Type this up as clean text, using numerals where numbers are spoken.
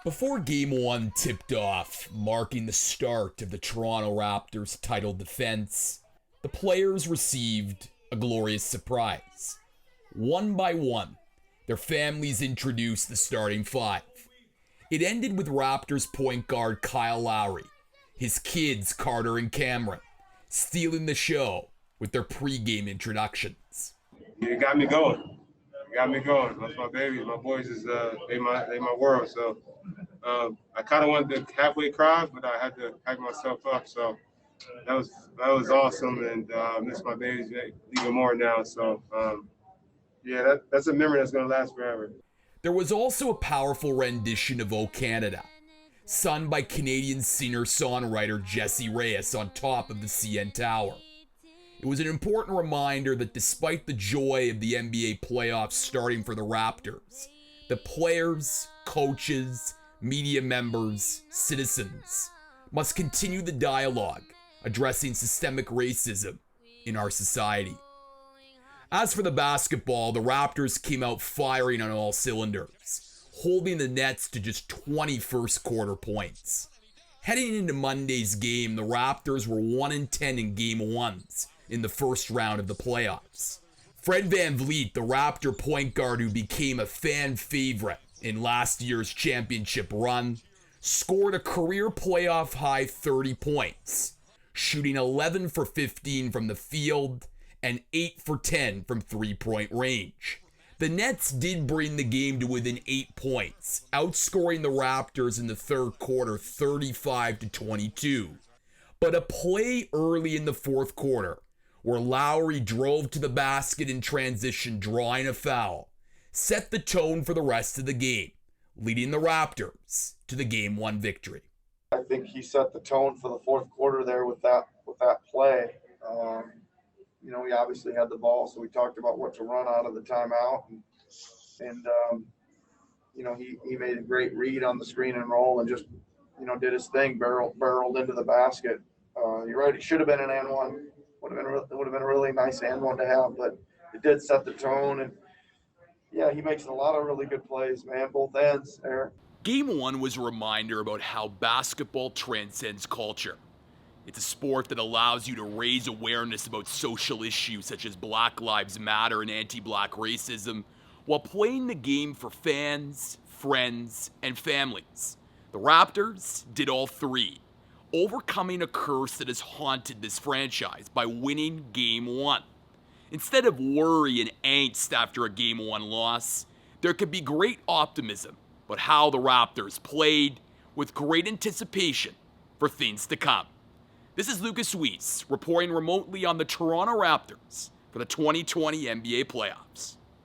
Before Game 1 tipped off, marking the start of the Toronto Raptors' title defense, the players received a glorious surprise. One by one, their families introduced the starting five. It ended with Raptors point guard Kyle Lowry, his kids Carter and Cameron, stealing the show with their pregame introductions. It got me going. It got me going. That's my babies. My boys is they my world. So I kind of wanted to halfway cry, but I had to hype myself up. So that was awesome, and miss my babies even more now. So yeah, that's a memory that's gonna last forever. There was also a powerful rendition of O Canada, sung by Canadian singer-songwriter Jesse Reyes on top of the CN Tower. It was an important reminder that despite the joy of the NBA playoffs starting for the Raptors, the players, coaches, media members, citizens must continue the dialogue addressing systemic racism in our society. As for the basketball, the Raptors came out firing on all cylinders, holding the Nets to just 20 first quarter points. Heading into Monday's game, the Raptors were 1-10 in game ones in the first round of the playoffs. Fred VanVleet, the Raptor point guard who became a fan favorite in last year's championship run, scored a career playoff high 30 points, shooting 11 for 15 from the field and 8 for 10 from three-point range. The Nets did bring the game to within 8 points, outscoring the Raptors in the third quarter 35-22. But a play early in the fourth quarter, where Lowry drove to the basket in transition, drawing a foul, set the tone for the rest of the game, leading the Raptors to the Game 1 victory. I think he set the tone for the fourth quarter there with that play. We obviously had the ball, so we talked about what to run out of the timeout, and he made a great read on the screen and roll and just did his thing, barreled into the basket. You're right; it should have been an and one. Would have been a really nice and one to have, but it did set the tone. And yeah, he makes a lot of really good plays, man, both ends there. Game 1 was a reminder about how basketball transcends culture. It's a sport that allows you to raise awareness about social issues such as Black Lives Matter and anti-black racism, while playing the game for fans, friends, and families. The Raptors did all three, overcoming a curse that has haunted this franchise by winning Game 1. Instead of worry and angst after a Game 1 loss, there could be great optimism about how the Raptors played, with great anticipation for things to come. This is Lucas Weiss reporting remotely on the Toronto Raptors for the 2020 NBA playoffs.